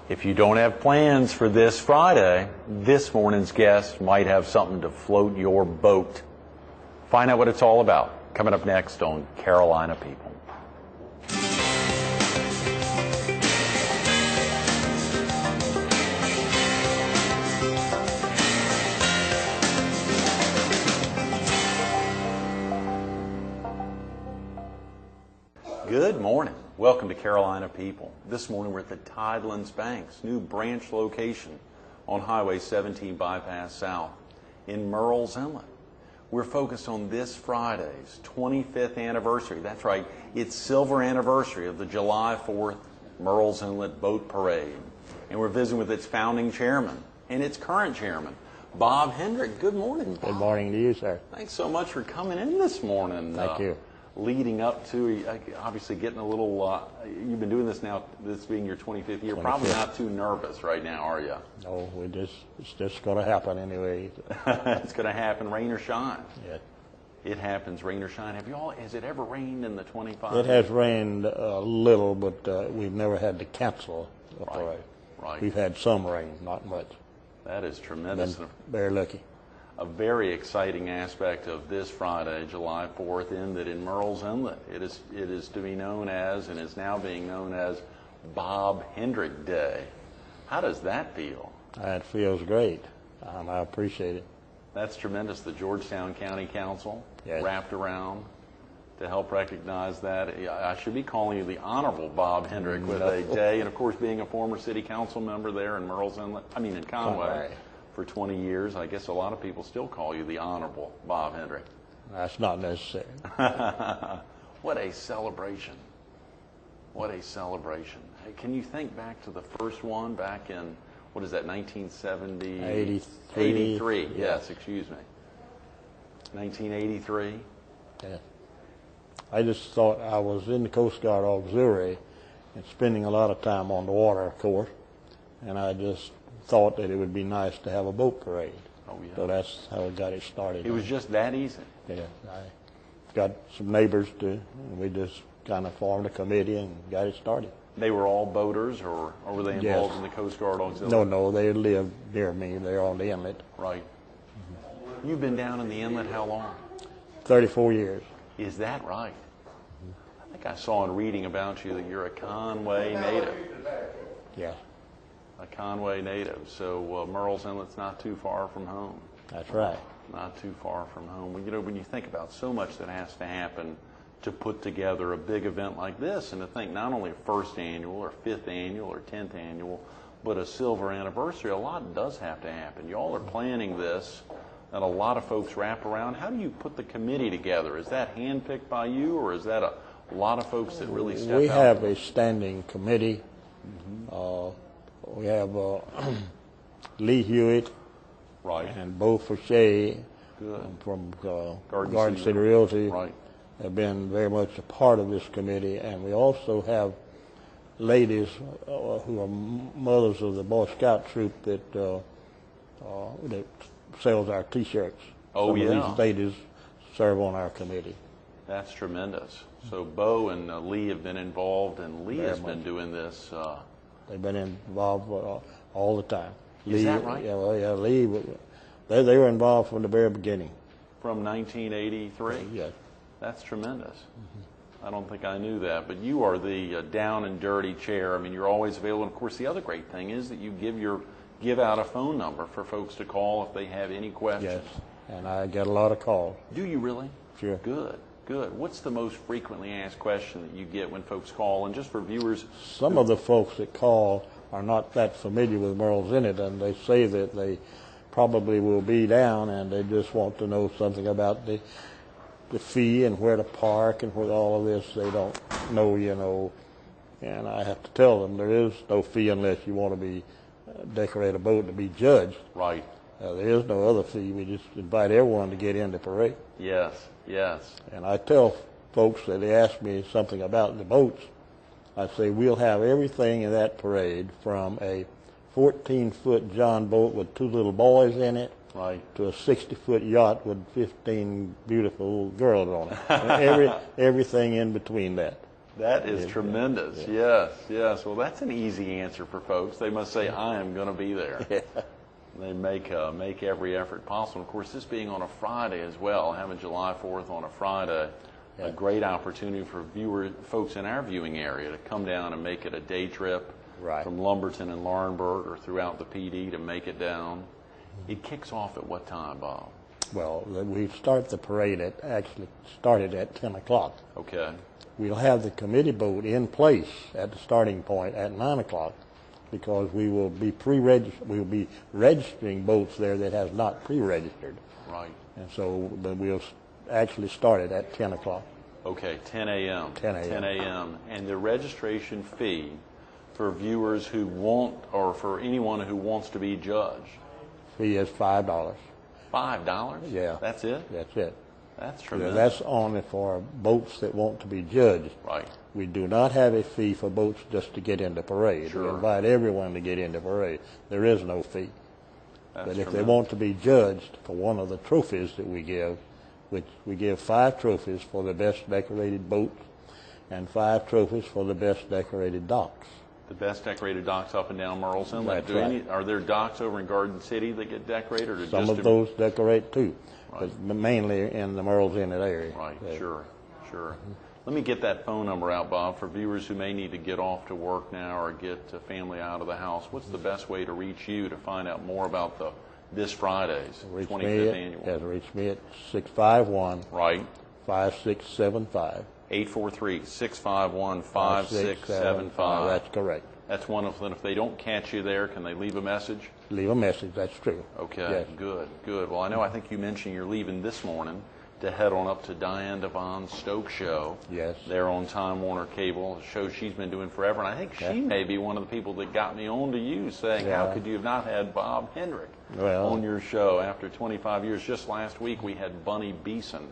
If you don't have plans for this Friday, this morning's guest might have something to float your boat. Find out what it's all about coming up next on Carolina People. Good morning. Welcome to Carolina People. This morning we're at the Tidelands Bank's new branch location on Highway 17 Bypass South in Murrells, Inlet. We're focused on this Friday's 25th anniversary. That's right, it's silver anniversary of the July 4th Murrells Inlet Boat Parade. And we're visiting with its founding chairman and its current chairman, Bob Hendrick. Good morning, Bob. Good morning to you, sir. Thanks so much for coming in this morning. Thank you. Leading up to, obviously getting a little, you've been doing this now, this being your 25th year, probably not too nervous right now, are you? No, it's just going to happen anyway. It's going to happen, rain or shine. Yeah. It happens, rain or shine. Has it ever rained in the 25? It has rained a little, but we've never had to cancel the parade. Right. We've had some rain, not much. That is tremendous. Been very lucky. A very exciting aspect of this Friday, July 4th, in Murrells Inlet. It is to be known as, and is now being known as, Bob Hendrick Day. How does that feel? It feels great. I appreciate it. That's tremendous. The Georgetown County Council wrapped around to help recognize that. I should be calling you the Honorable Bob Hendrick with a day, and of course being a former city council member there in Murrells Inlet, in Conway. For 20 years, I guess a lot of people still call you the Honorable Bob Hendrick. That's not necessary. What a celebration. What a celebration. Hey, can you think back to the first one back in, 1970? 83. 83, yes, excuse me. 1983? Yeah. I just thought I was in the Coast Guard Auxiliary and spending a lot of time on the water, of course, and I just thought that it would be nice to have a boat parade. Oh, yeah. So that's how we got it started. It was just that easy? Yeah. I got some neighbors and we just kind of formed a committee and got it started. They were all boaters, or were they involved in the Coast Guard Auxiliary? No, they live near me. They're on the inlet. Right. Mm-hmm. You've been down in the inlet how long? 34 years. Is that right? I think I saw in reading about you that you're a Conway native. Yeah. A Conway native, so Murrells Inlet's not too far from home. That's right. Not too far from home. When you think about so much that has to happen to put together a big event like this, and to think not only a first annual or fifth annual or 10th annual, but a silver anniversary, a lot does have to happen. Y'all are planning this, and a lot of folks wrap around. How do you put the committee together? Is that handpicked by you, or is that a lot of folks that really step out? We have a standing committee. Mm-hmm. We have Lee Hewitt and Bo Fauché from Garden City Realty have been very much a part of this committee, and we also have ladies who are mothers of the Boy Scout troop that sells our T-shirts. Oh, Some of these ladies serve on our committee. That's tremendous. So Bo and Lee have been involved, and Lee has been doing this. They've been involved all the time. Is that right? Yeah, Lee. They were involved from the very beginning. From 1983? Yes. That's tremendous. Mm-hmm. I don't think I knew that, but you are the down and dirty chair. You're always available. And of course, the other great thing is that you give out a phone number for folks to call if they have any questions. Yes, and I get a lot of calls. Do you really? Sure. Good. What's the most frequently asked question that you get when folks call? And just for viewers, some of the folks that call are not that familiar with Murrells Inlet, and they say that they probably will be down, and they just want to know something about the fee and where to park and with all of this. They don't know, and I have to tell them there is no fee unless you want to be decorate a boat to be judged. Right. There is no other fee. We just invite everyone to get in the parade. Yes. And I tell folks that they ask me something about the boats, I say we'll have everything in that parade from a 14-foot John boat with 2 little boys in it to a 60-foot yacht with 15 beautiful girls on it. And everything in between that. That is tremendous. Yes, yes. Well, that's an easy answer for folks. They must say, I am going to be there. Yeah. They make every effort possible. Of course, this being on a Friday as well, having July 4th on a Friday, a great opportunity for folks in our viewing area to come down and make it a day trip from Lumberton and Laurinburg or throughout the PD to make it down. It kicks off at what time, Bob? Well, we start the parade actually started at 10 o'clock. Okay. We'll have the committee boat in place at the starting point at 9 o'clock because we will be registering boats there that has not pre-registered. Right. And so we'll actually start it at 10 o'clock. Okay, 10 a.m. 10 a.m. 10 a.m. And the registration fee for viewers who want, or for anyone who wants to be judged? Fee is $5. $5? Yeah. That's it? That's it. That's tremendous. That's only for boats that want to be judged. Right. We do not have a fee for boats just to get in the parade. Sure. We invite everyone to get in the parade. There is no fee. That's but if tremendous. they want to be judged for one of the trophies that we give, which we give 5 trophies for the best decorated boats and 5 trophies for the best decorated docks. The best decorated docks up and down Murrells Inlet. That's right. Are there docks over in Garden City that get decorated? Or Some just of those decorate too, Right. but mainly in the Murrells Inlet area. Right, sure. Let me get that phone number out, Bob, for viewers who may need to get off to work now or get a family out of the house. What's the best way to reach you to find out more about this Friday's 25th annual? Yeah, reach me at 651 Right. 5675. 843-651-5675. That's correct. That's one of them. If they don't catch you there, can they leave a message? Leave a message, that's true. Okay, Yes. good. Well, I think you mentioned you're leaving this morning to head on up to Diane Devon's Stoke show. Yes. There on Time Warner Cable, a show she's been doing forever. And I think she may be one of the people that got me on to you, saying, how could you have not had Bob Hendrick on your show after 25 years? Just last week we had Bunny Beeson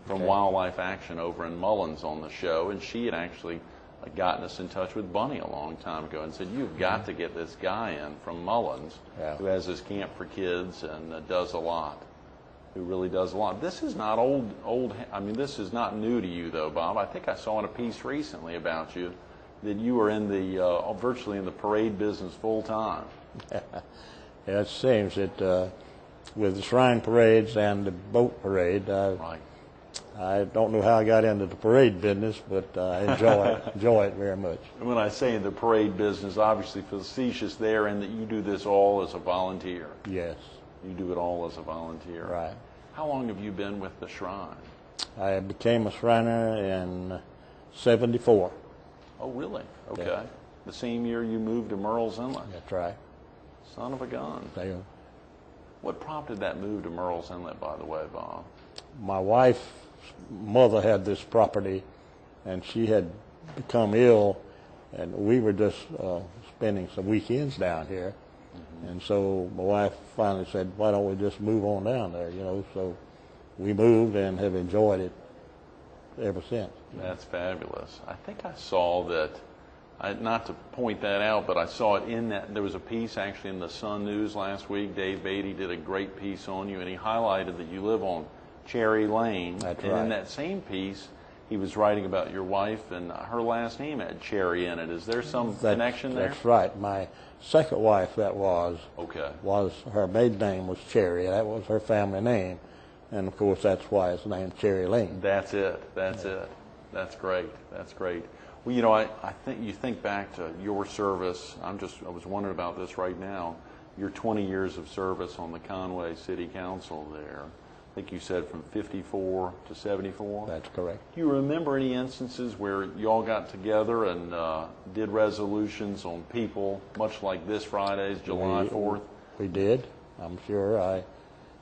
from Wildlife Action over in Mullins on the show, and she had actually gotten us in touch with Bunny a long time ago and said, you've got to get this guy in from Mullins who has this camp for kids and does a lot. Who really does a lot. This is not this is not new to you, though, Bob. I think I saw in a piece recently about you that you were in the virtually in the parade business full time. It seems that with the shrine parades and the boat parade, I don't know how I got into the parade business, but I enjoy it very much. When I say in the parade business, obviously facetious there, and that you do this all as a volunteer. Yes. You do it all as a volunteer. Right. How long have you been with the Shrine? I became a Shriner in 74. Oh, really? Okay. Yeah. The same year you moved to Murrells Inlet? That's right. Son of a gun. Yeah. What prompted that move to Murrells Inlet, by the way, Bob? My wife's mother had this property, and she had become ill, and we were just spending some weekends down here. And so my wife finally said, why don't we just move on down there, So we moved and have enjoyed it ever since. That's fabulous. I think I saw that, not to point that out, but I saw it in that, there was a piece actually in the Sun News last week. Dave Beatty did a great piece on you, and he highlighted that you live on Cherry Lane. That's and right. in that same piece, he was writing about your wife, and her last name had Cherry in it. Is there some connection there? That's right. My second wife, was her maiden name was Cherry. That was her family name, and of course that's why it's named Cherry Lane. That's it. That's great. That's great. Well, I think you think back to your service. I was wondering about this right now. Your 20 years of service on the Conway City Council there. I think you said from 54 to 74? That's correct. Do you remember any instances where y'all got together and did resolutions on people, much like this Friday's, July 4th? We did. I'm sure.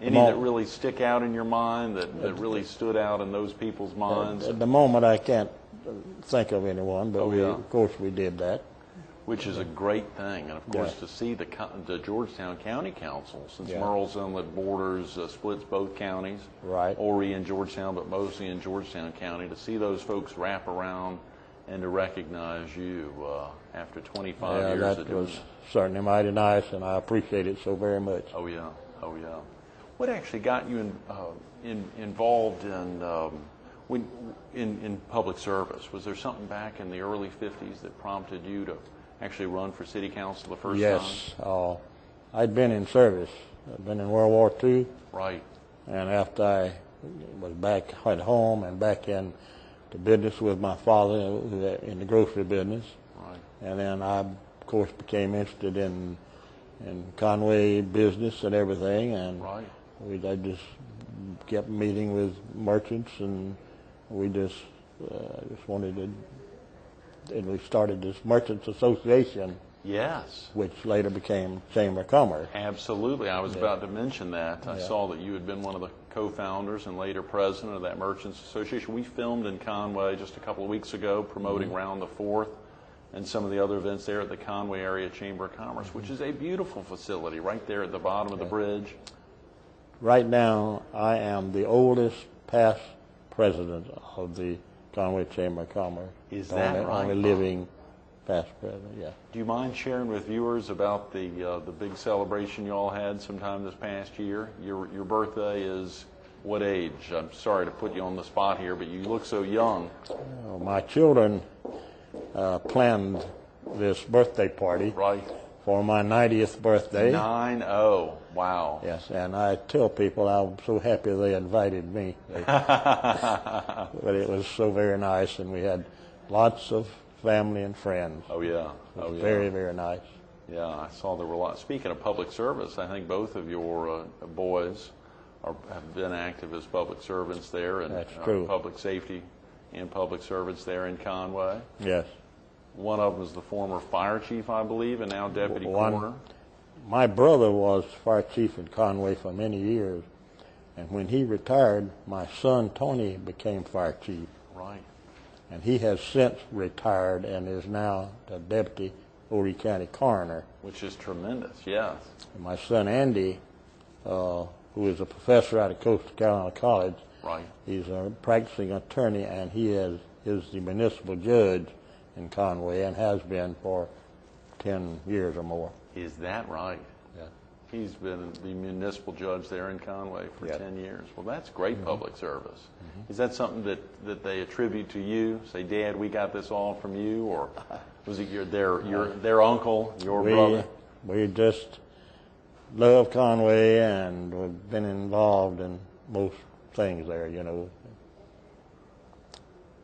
Any that really stick out in your mind, that really stood out in those people's minds? At the moment, I can't think of anyone, but of course we did that. Which is a great thing, and of course to see the Georgetown County Council, since Murrells Inlet borders splits both counties, Horry and Georgetown, but mostly in Georgetown County, to see those folks wrap around and to recognize you after 25 years of doing that was certainly mighty nice, and I appreciate it so very much. Oh yeah. What actually got you involved in When, in public service, was there something back in the early 50s that prompted you to actually run for city council the first time? Yes. I'd been in service. I'd been in World War II. Right. And after I was back at home and back in the business with my father in the grocery business. Right. And then I, of course, became interested in Conway business and everything. And right. I just kept meeting with merchants, and we just wanted to, and we started this Merchants Association. Yes. Which later became Chamber of Commerce. Absolutely. I was about to mention that. I saw that you had been one of the co-founders and later president of that Merchants Association. We filmed in Conway just a couple of weeks ago promoting Round the Fourth and some of the other events there at the Conway Area Chamber of Commerce, which is a beautiful facility right there at the bottom of the bridge. Right now, I am the oldest past president of the Conway Chamber of Commerce. Is that right? Only living past president, yeah. Do you mind sharing with viewers about the big celebration you all had sometime this past year? Your birthday is what age? I'm sorry to put you on the spot here, but you look so young. My children planned this birthday party for my 90th birthday. 90, wow. Yes, and I tell people I'm so happy they invited me. But it was so very nice, and we had lots of family and friends. Oh, yeah. It was very, very nice. Yeah, I saw there were a lot. Speaking of public service, I think both of your boys have been active as public servants there, and that's true. Public safety and public servants there in Conway. Yes. One of them is the former fire chief, I believe, and now deputy coroner. My brother was fire chief in Conway for many years, and when he retired, my son Tony became fire chief. Right. And he has since retired and is now the deputy Horry County coroner. Which is tremendous, yes. And my son Andy, who is a professor out of Coastal Carolina College, he's a practicing attorney, and he is the municipal judge in Conway and has been for 10 years or more. Is that right? Yeah. He's been the municipal judge there in Conway for 10 years. Well, that's great public service. Is that something that they attribute to you? Say, Dad, we got this all from you, or was it their uncle, your brother? We just love Conway, and we've been involved in most things there, you know.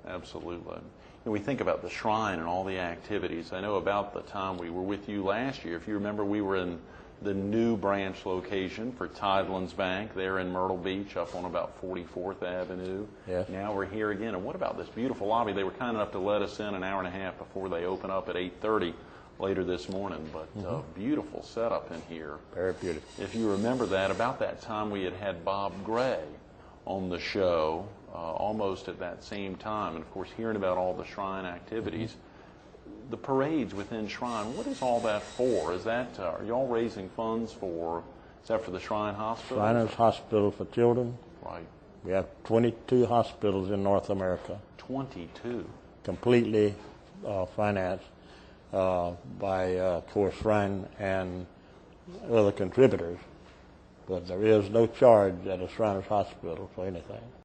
Absolutely. And we think about the shrine and all the activities. I know about the time we were with you last year. If you remember, we were in the new branch location for Tidelands Bank there in Myrtle Beach up on about 44th Avenue. Yes. Now we're here again. And what about this beautiful lobby? They were kind enough to let us in an hour and a half before they open up at 8:30 later this morning. But beautiful setup in here. Very beautiful. If you remember that, about that time we had Bob Gray on the show almost at that same time. And, of course, hearing about all the shrine activities. The parades within Shrine, what is all that for? Is that, are you all raising funds for, is that for the Shrine Hospital? Shriners Hospital for Children. Right. We have 22 hospitals in North America. 22? Completely financed by, of course, Shrine and other contributors. But there is no charge at a Shriners Hospital for anything.